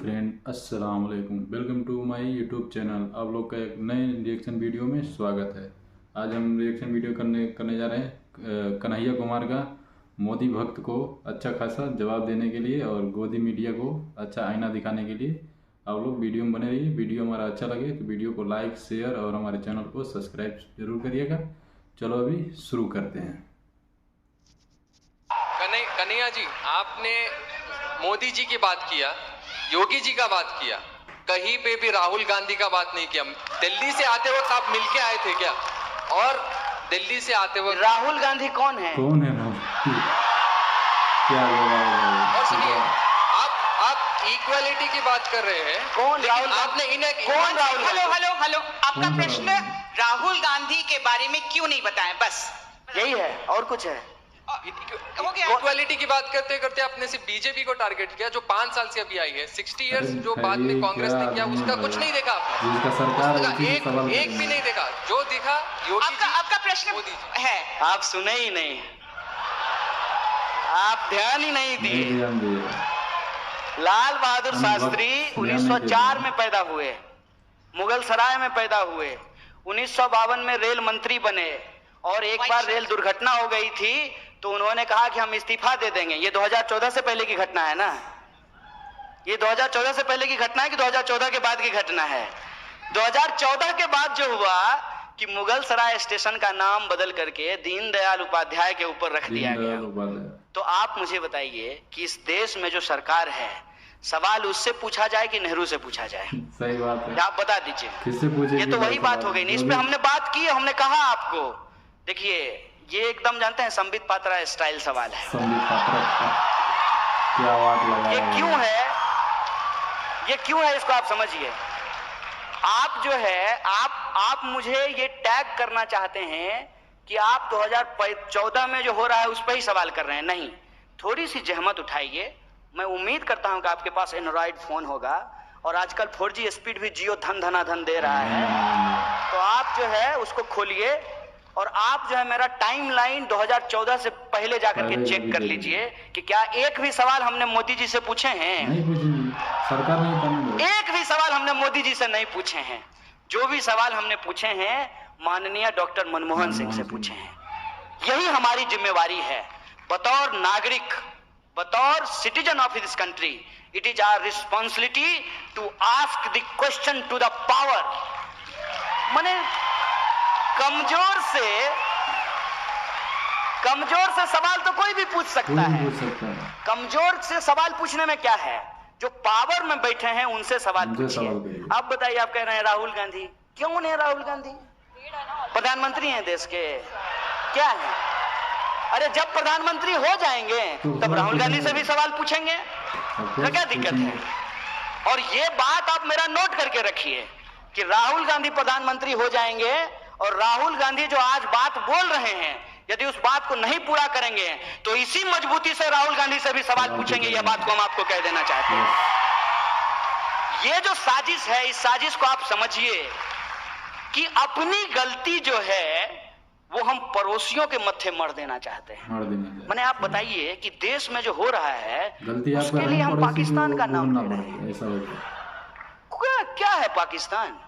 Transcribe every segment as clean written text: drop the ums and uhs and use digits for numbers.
Friend अस्सलाम वालेकुम, welcome to my YouTube channel. आप लोग का एक नए रिएक्शन वीडियो में स्वागत है। आज हम रिएक्शन वीडियो करने जा रहे हैं कन्हैया कुमार का मोदी भक्त को अच्छा खासा जवाब देने के लिए और गोदी मीडिया को अच्छा आईना दिखाने के लिए। आप लोग वीडियो में बने रहिए। वीडियो हमारा अच्छा लगे तो वीडियो को लाइक, शेयर और हमारे चैनल को सब्सक्राइब जरूर करिएगा। चलो अभी शुरू करते हैं। कन्हैया जी, आपने मोदी जी की बात किया, योगी जी का बात किया, कहीं पे भी राहुल गांधी का बात नहीं किया। दिल्ली से आते वक्त आप मिलके आए थे क्या? और दिल्ली से आते वक्त राहुल गांधी कौन है? कौन है क्या और सुनिए, आप इक्वालिटी की बात कर रहे हैं। कौन राहुल? आपने इन्हें कौन राहुल? हेलो आपका प्रश्न राहुल गांधी के बारे में क्यों नहीं बताएं? बस यही है और कुछ है? इक्वालिटी की बात करते करते आपने सिर्फ बीजेपी को टारगेट किया जो 5 साल से अभी आई है। 60 इयर्स जो बाद में कांग्रेस ने किया उसका कुछ नहीं देखा आपने। जिसका सरकार एक भी नहीं देखा। जो दिखा योगी जी, आपका प्रश्न मोदी जी है। आप सुने ही नहीं, आप ध्यान ही नहीं दिए। लाल बहादुर शास्त्री 1904 में पैदा हुए, मुगल सराय में पैदा हुए, 1952 में रेल मंत्री बने और एक बार रेल दुर्घटना हो गई थी तो उन्होंने कहा कि हम इस्तीफा दे देंगे। ये 2014 से पहले की घटना है ना? ये 2014 से पहले की घटना है कि 2014 के बाद की घटना है? 2014 के बाद जो हुआ कि मुगल सराय स्टेशन का नाम बदल करके दीनदयाल उपाध्याय के ऊपर रख दिया गया। तो आप मुझे बताइए कि इस देश में जो सरकार है, सवाल उससे पूछा जाए कि नेहरू से पूछा जाए? सही बात है। आप बता दीजिए। किससे पूछे? ये तो वही बात हो गई ना। इस पे हमने बात की, हमने कहा आपको, देखिए ये एकदम जानते हैं संबित पात्रा स्टाइल सवाल है। संबित पात्रा क्या बात लगा? ये क्यों है? ये क्यों है इसको आप समझिए। आप जो है आप मुझे ये टैग करना चाहते हैं कि आप 2014 में जो हो रहा है उस पर ही सवाल कर रहे हैं। नहीं, थोड़ी सी जहमत उठाइए। मैं उम्मीद करता हूं कि आपके पास एंड्रॉइड फोन होगा और आजकल 4G स्पीड भी जियो धन दे रहा है। तो आप जो है उसको खोलिए और आप जो है मेरा टाइमलाइन 2014 से पहले जाकर के चेक कर लीजिए कि क्या एक भी सवाल हमने मोदी जी से पूछे हैं? नहीं पूछे, सरकार नहीं। एक भी सवाल हमने मोदी जी से नहीं पूछे हैं। जो भी सवाल हमने पूछे हैं माननीय डॉक्टर मनमोहन सिंह से पूछे हैं। यही हमारी जिम्मेवारी है बतौर नागरिक, बतौर citizen of this country. It is our responsibility to ask the question to the power. माने कमजोर से सवाल तो कोई भी पूछ सकता है। कमजोर से सवाल पूछने में क्या है? जो पावर में बैठे हैं उनसे सवाल पूछिए। आप बताइए, आप कह रहे हैं राहुल गांधी। क्यों नहीं राहुल गांधी? प्रधानमंत्री हैं देश के, क्या है? अरे जब प्रधानमंत्री हो जाएंगे तब राहुल गांधी से भी सवाल पूछेंगे, तो क्या दिक्कत है? और ये बात आप मेरा नोट करके रखिए कि राहुल गांधी प्रधानमंत्री हो जाएंगे और राहुल गांधी जो आज बात बोल रहे हैं यदि उस बात को नहीं पूरा करेंगे तो इसी मजबूती से राहुल गांधी से भी सवाल पूछेंगे। यह बात को हम आपको कह देना चाहते हैं। ये जो साजिश है, इस साजिश को आप समझिए कि अपनी गलती जो है वो हम पड़ोसियों के मत्थे मर देना चाहते हैं। मैंने आप बताइए कि देश में जो हो रहा है उसके लिए हम पाकिस्तान का नाम ले रहे हैं। क्या है पाकिस्तान?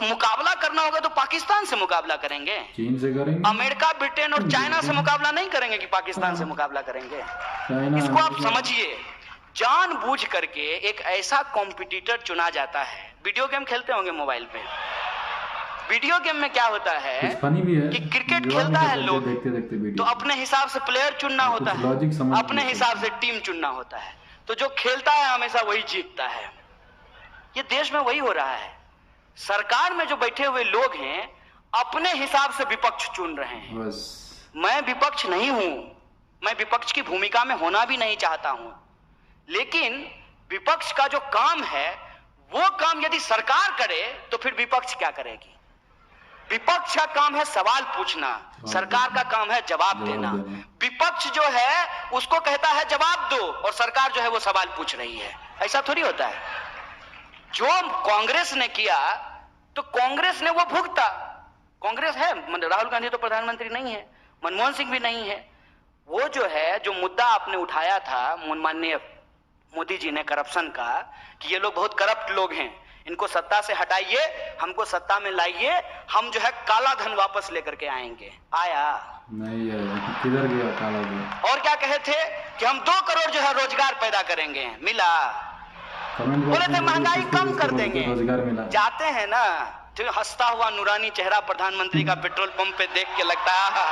मुकाबला करना होगा तो पाकिस्तान से मुकाबला करेंगे, चीन से करेंगे, अमेरिका, ब्रिटेन और चाइना से मुकाबला नहीं करेंगे कि पाकिस्तान से मुकाबला करेंगे। इसको आप समझिए। जानबूझ करके एक ऐसा कॉम्पिटिटर चुना जाता है। वीडियो गेम खेलते होंगे मोबाइल पे। वीडियो गेम में क्या होता है कि क्रिकेट खेलता है लोग, तो अपने हिसाब से प्लेयर चुनना होता है, अपने हिसाब से टीम चुनना होता है। तो जो खेलता है हमेशा वही जीतता है। ये देश में वही हो रहा है। सरकार में जो बैठे हुए लोग हैं अपने हिसाब से विपक्ष चुन रहे हैं। मैं विपक्ष नहीं हूं, मैं विपक्ष की भूमिका में होना भी नहीं चाहता हूं, लेकिन विपक्ष का जो काम है वो काम यदि सरकार करे तो फिर विपक्ष क्या करेगी? विपक्ष का काम है सवाल पूछना, सरकार का काम है जवाब देना। विपक्ष जो है उसको कहता है जवाब दो और सरकार जो है वो सवाल पूछ रही है। ऐसा थोड़ी होता है। जो कांग्रेस ने किया तो कांग्रेस ने वो भुगता। कांग्रेस है, राहुल गांधी तो प्रधानमंत्री नहीं है, मनमोहन सिंह भी नहीं है। वो जो है जो मुद्दा आपने उठाया था माननीय मोदी जी ने करप्शन का, कि ये लोग बहुत करप्ट लोग हैं, इनको सत्ता से हटाइए, हमको सत्ता में लाइए, हम जो है काला धन वापस लेकर के आएंगे। आया नहीं है, किधर गया काला धन? और क्या कहे थे कि हम 2 करोड़ जो है रोजगार पैदा करेंगे, मिला? बोले थे महंगाई कम कर देंगे, रोजगार मिला? जाते हैं ना तो हंसता हुआ नूरानी चेहरा प्रधानमंत्री का पेट्रोल पंप पे देख के लगता है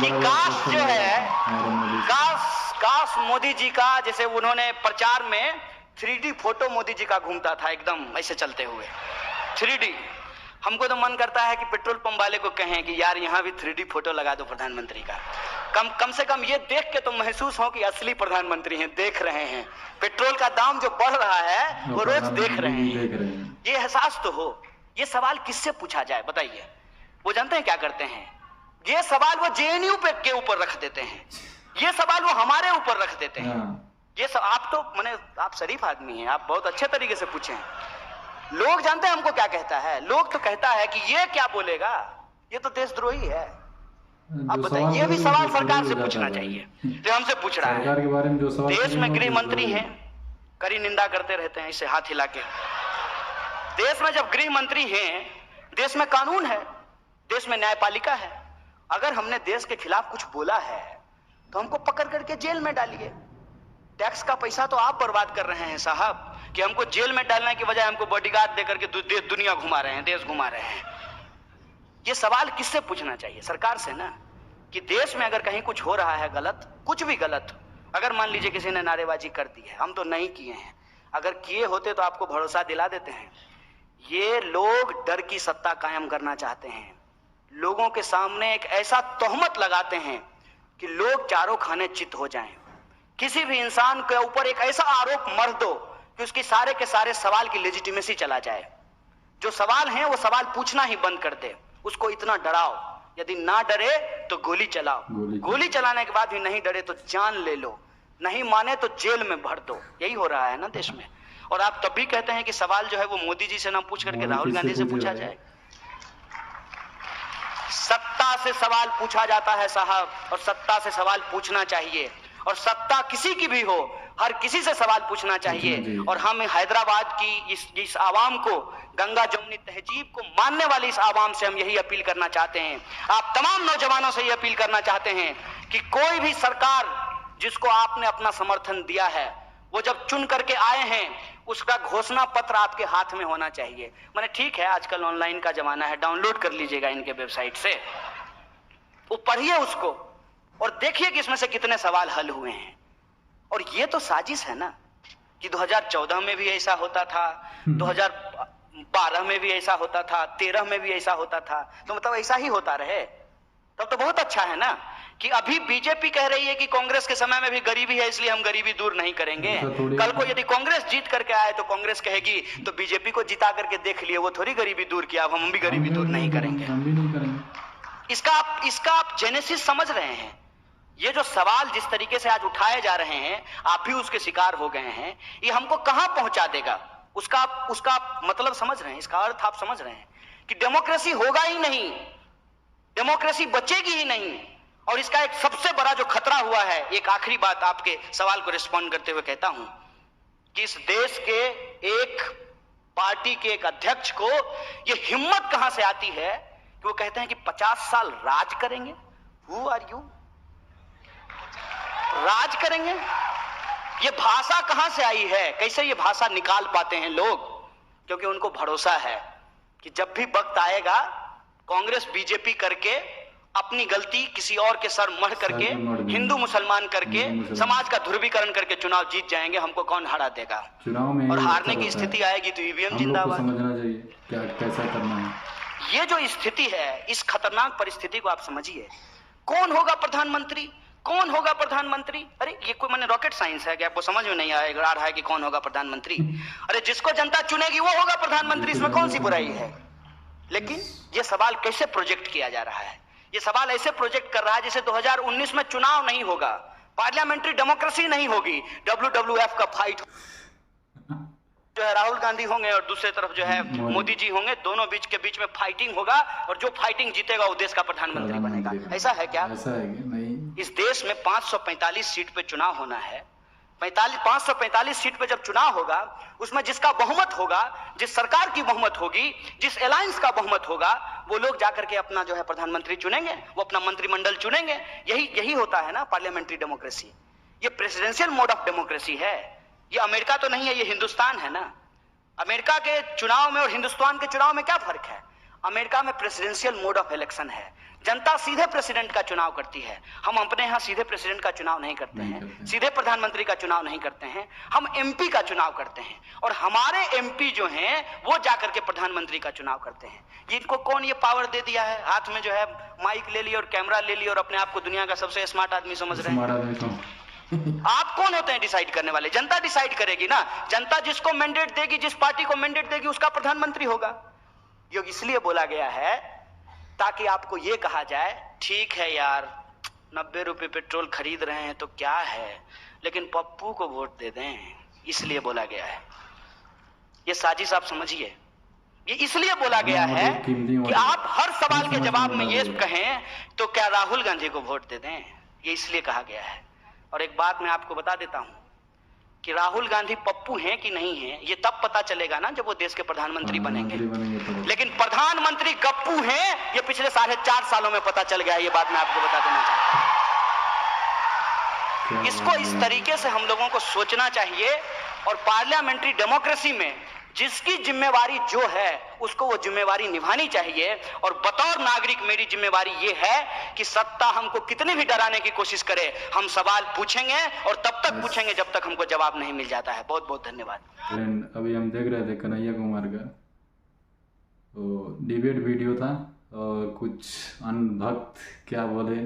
कि काश जो है, काश मोदी जी का, जैसे उन्होंने प्रचार में 3D फोटो मोदी जी का घूमता था एकदम ऐसे चलते हुए 3D। हमको तो मन करता है कि पेट्रोल पंप वाले को कहें कि यार यहाँ भी 3D फोटो लगा दो प्रधानमंत्री का, कम से कम ये देख के तो महसूस हो कि असली प्रधानमंत्री हैं, देख रहे हैं, पेट्रोल का दाम जो बढ़ रहा है वो रोज देख रहे हैं, ये एहसास तो हो। ये सवाल किससे पूछा जाए बताइए? वो जानते हैं क्या करते हैं? ये सवाल वो JNU पे के ऊपर रख देते हैं, ये सवाल वो हमारे ऊपर रख देते हैं। ये सब आप तो आप शरीफ आदमी हैं, आप बहुत अच्छे तरीके से पूछे हैं। लोग जानते हैं हमको क्या कहता है? लोग तो कहता है कि ये क्या बोलेगा, ये तो देशद्रोही है। आप बताइए, ये भी सवाल सरकार से पूछना चाहिए, जो हमसे पूछ रहा है। के बारे में जो सवाल, देश में गृह मंत्री हैं, कड़ी निंदा करते रहते हैं इसे हाथ हिला के। देश में जब गृह मंत्री हैं, देश में कानून है, देश में न्यायपालिका है, अगर हमने देश के खिलाफ कुछ बोला है तो हमको पकड़ करके जेल में डालिए। टैक्स का पैसा तो आप बर्बाद कर रहे हैं साहब, कि हमको जेल में डालने की बजाय हमको बॉडीगार्ड देकर के दुनिया घुमा रहे हैं, देश घुमा रहे हैं। ये सवाल किससे पूछना चाहिए? सरकार से ना, कि देश में अगर कहीं कुछ हो रहा है गलत, कुछ भी गलत, अगर मान लीजिए किसी ने नारेबाजी कर दी है, हम तो नहीं किए हैं, अगर किए होते तो आपको भरोसा दिला देते हैं। ये लोग डर की सत्ता कायम करना चाहते हैं, लोगों के सामने एक ऐसा तोहमत लगाते हैं कि लोग चारों खाने चित हो जाएं। किसी भी इंसान के ऊपर एक ऐसा आरोप मर दो कि उसकी सारे के सारे सवाल की लेजिटिमेसी चला जाए, जो सवाल हैं वो सवाल पूछना ही बंद कर दे, उसको इतना डराओ, यदि ना डरे तो गोली चलाओ, गोली चलाने के बाद भी नहीं डरे तो जान ले लो, नहीं माने तो जेल में भर दो। यही हो रहा है ना देश में। और आप तब भी कहते हैं कि सवाल जो है वो मोदी जी से ना पूछ करके राहुल गांधी से पूछा जाए। सत्ता से सवाल पूछा जाता है साहब, और सत्ता से सवाल पूछना चाहिए, और सत्ता किसी की भी हो, हर किसी से सवाल पूछना चाहिए। और हम हैदराबाद की इस आवाम को, गंगा जमुनी तहजीब को मानने वाली इस आवाम से हम यही अपील करना चाहते हैं, आप तमाम नौजवानों से ये अपील करना चाहते हैं कि कोई भी सरकार जिसको आपने अपना समर्थन दिया है, वो जब चुन करके आए हैं, उसका घोषणा पत्र आपके हाथ में होना चाहिए। मैंने ठीक है, आजकल ऑनलाइन का जमाना है, डाउनलोड कर लीजिएगा इनके वेबसाइट से, वो पढ़िए उसको और देखिए कि इसमें से कितने सवाल हल हुए हैं। और ये तो साजिश है ना, कि 2014 में भी ऐसा होता था, 2012 में भी ऐसा होता था, 13 में भी ऐसा होता था, तो मतलब ऐसा ही होता रहे, तब तो बहुत अच्छा है ना। कि अभी बीजेपी कह रही है कि कांग्रेस के समय में भी गरीबी है, इसलिए हम गरीबी दूर नहीं करेंगे। कल को यदि कांग्रेस जीत करके आए तो कांग्रेस कहेगी तो बीजेपी को जिता करके देख लिए, वो थोड़ी गरीबी दूर किया, अब हम भी गरीबी दूर नहीं करेंगे। इसका आप जेनेसिस समझ रहे हैं? ये जो सवाल जिस तरीके से आज उठाए जा रहे हैं, आप भी उसके शिकार हो गए हैं, ये हमको कहां पहुंचा देगा, उसका मतलब समझ रहे हैं, इसका अर्थ आप समझ रहे हैं कि डेमोक्रेसी होगा ही नहीं, डेमोक्रेसी बचेगी ही नहीं। और इसका एक सबसे बड़ा जो खतरा हुआ है, एक आखिरी बात आपके सवाल को रिस्पॉन्ड करते हुए कहता हूं कि इस देश के एक पार्टी के एक अध्यक्ष को यह हिम्मत कहां से आती है कि वो कहते हैं कि 50 साल राज करेंगे। Who are you? राज करेंगे? ये भाषा कहां से आई है? कैसे ये भाषा निकाल पाते हैं लोग? क्योंकि उनको भरोसा है कि जब भी वक्त आएगा, कांग्रेस बीजेपी करके अपनी गलती किसी और के सर मढ़ करके, हिंदू मुसलमान करके, समाज का ध्रुवीकरण करके चुनाव जीत जाएंगे, हमको कौन हरा देगा? चुनाव में और हारने की स्थिति आएगी तो ईवीएम जिंदाबाद। समझना चाहिए क्या कैसा करना है। ये जो स्थिति है, इस खतरनाक परिस्थिति को आप समझिए। कौन होगा प्रधानमंत्री? कौन होगा प्रधानमंत्री? अरे ये कोई मैंने रॉकेट साइंस है कि आपको समझ में नहीं आ रहा है कि कौन होगा प्रधानमंत्री? अरे जिसको जनता चुनेगी वो होगा प्रधानमंत्री, इसमें कौन सी बुराई है? लेकिन ये सवाल कैसे प्रोजेक्ट किया जा रहा है? ये सवाल ऐसे प्रोजेक्ट कर रहा है जैसे 2019 में चुनाव नहीं होगा, पार्लियामेंट्री डेमोक्रेसी नहीं होगी, WWF का फाइट जो है राहुल गांधी होंगे और दूसरे तरफ जो है मोदी जी होंगे, दोनों के बीच में फाइटिंग होगा और जो फाइटिंग जीतेगा वो देश का प्रधानमंत्री बनेगा। ऐसा है क्या? ऐसा है कि नहीं। इस देश में 545 सीट पे चुनाव होना है, 545 सीट पे जब चुनाव होगा, उसमें जिसका बहुमत होगा, जिस सरकार की बहुमत होगी, जिस अलायंस का बहुमत होगा, वो लोग जाकर के अपना जो है प्रधानमंत्री चुनेंगे, वो अपना मंत्रिमंडल चुनेंगे। यही होता है ना पार्लियामेंट्री डेमोक्रेसी। ये प्रेसिडेंशियल मोड ऑफ डेमोक्रेसी है। ये अमेरिका तो नहीं है, ये हिंदुस्तान है ना। अमेरिका के चुनाव में और हिंदुस्तान के चुनाव में क्या फर्क है? अमेरिका में प्रेसिडेंशियल मोड ऑफ इलेक्शन है, जनता सीधे प्रेसिडेंट का चुनाव करती है। हम अपने यहाँ सीधे प्रेसिडेंट का चुनाव नहीं करते हैं, सीधे प्रधानमंत्री का चुनाव नहीं करते हैं, हम एमपी का चुनाव करते हैं। और हमारे एमपी जो हैं वो जाकर के प्रधानमंत्री का चुनाव करते हैं। इनको कौन ये पावर दे दिया है? हाथ में जो है माइक ले लिया और कैमरा ले लिया और अपने आप को दुनिया का सबसे स्मार्ट आदमी समझ रहे हैं। आप कौन होते हैं डिसाइड करने वाले? जनता डिसाइड करेगी ना। जनता जिसको मैंडेट देगी, जिस पार्टी को मैंडेट देगी, उसका प्रधानमंत्री होगा। योग इसलिए बोला गया है ताकि आपको ये कहा जाए, ठीक है यार 90 रुपए पेट्रोल खरीद रहे हैं तो क्या है, लेकिन पप्पू को वोट दे दें। इसलिए बोला गया है। ये साजिश आप समझिए। ये इसलिए बोला गया है कि आप हर सवाल के जवाब में ये कहें तो क्या राहुल गांधी को वोट दे दें। ये इसलिए कहा गया है। और एक बात मैं आपको बता देता हूं कि राहुल गांधी पप्पू हैं कि नहीं हैं, ये तब पता चलेगा ना जब वो देश के प्रधानमंत्री बनेंगे। लेकिन प्रधानमंत्री गप्पू हैं, ये पिछले 4.5 सालों में पता चल गया है। ये बात मैं आपको बता देना चाहता हूं। इसको इस तरीके से हम लोगों को सोचना चाहिए। और पार्लियामेंट्री डेमोक्रेसी में जिसकी जिम्मेवारी जो है उसको वो जिम्मेवारी निभानी चाहिए। और बतौर नागरिक मेरी जिम्मेवारी ये है कि सत्ता हमको कितनी भी डराने की कोशिश करे, हम सवाल पूछेंगे और तब तक पूछेंगे जब तक हमको जवाब नहीं मिल जाता है। बहुत बहुत धन्यवाद। अभी हम देख रहे थे कन्हैया कुमार का तो डिबेट वीडियो था और कुछ अनभक्त क्या बोले,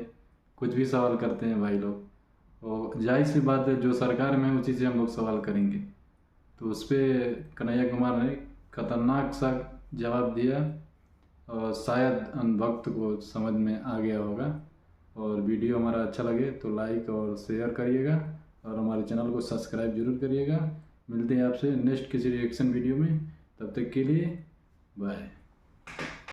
कुछ भी सवाल करते हैं भाई लोग। और जाहिर सी बात है जो सरकार में उसी से हम लोग सवाल करेंगे। तो उस पर कन्हैया कुमार ने खतरनाक सा जवाब दिया और शायद अनभक्त को समझ में आ गया होगा। और वीडियो हमारा अच्छा लगे तो लाइक और शेयर करिएगा और हमारे चैनल को सब्सक्राइब जरूर करिएगा। मिलते हैं आपसे नेक्स्ट किसी रिएक्शन वीडियो में, तब तक के लिए बाय।